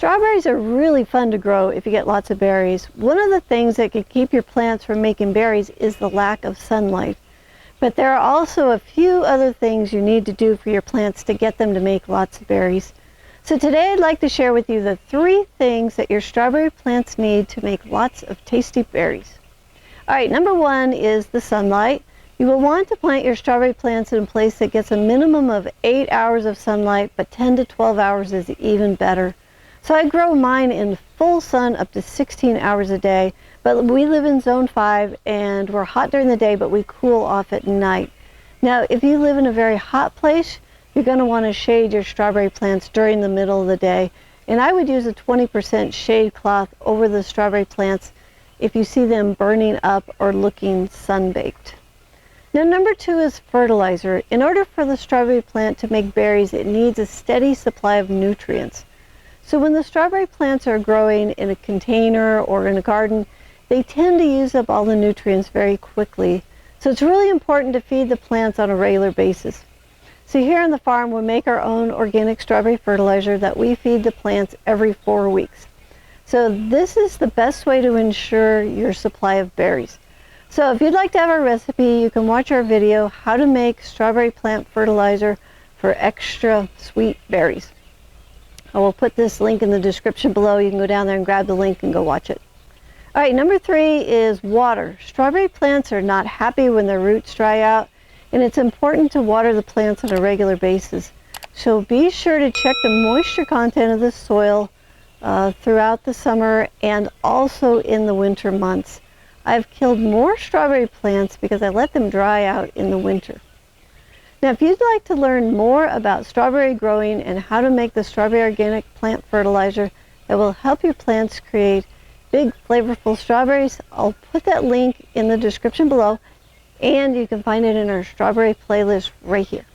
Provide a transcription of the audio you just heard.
Strawberries are really fun to grow if you get lots of berries. One of the things that can keep your plants from making berries is the lack of sunlight. But there are also a few other things you need to do for your plants to get them to make lots of berries. So today I'd like to share with you the 3 things that your strawberry plants need to make lots of tasty berries. Alright, number 1 is the sunlight. You will want to plant your strawberry plants in a place that gets a minimum of 8 hours of sunlight, but 10 to 12 hours is even better. So I grow mine in full sun up to 16 hours a day, but we live in zone 5 and we're hot during the day, but we cool off at night. Now, if you live in a very hot place, you're going to want to shade your strawberry plants during the middle of the day. And I would use a 20% shade cloth over the strawberry plants if you see them burning up or looking sun-baked. Now, number 2 is fertilizer. In order for the strawberry plant to make berries, it needs a steady supply of nutrients. So when the strawberry plants are growing in a container or in a garden, they tend to use up all the nutrients very quickly. So it's really important to feed the plants on a regular basis. So here on the farm, we make our own organic strawberry fertilizer that we feed the plants every 4 weeks. So this is the best way to ensure your supply of berries. So if you'd like to have our recipe, you can watch our video, How to Make Strawberry Plant Fertilizer for Extra Sweet Berries. I will put this link in the description below. You can go down there and grab the link and go watch it. All right, number 3 is water. Strawberry plants are not happy when their roots dry out, and it's important to water the plants on a regular basis. So be sure to check the moisture content of the soil throughout the summer and also in the winter months. I've killed more strawberry plants because I let them dry out in the winter. Now, if you'd like to learn more about strawberry growing and how to make the strawberry organic plant fertilizer that will help your plants create big, flavorful strawberries, I'll put that link in the description below, and you can find it in our strawberry playlist right here.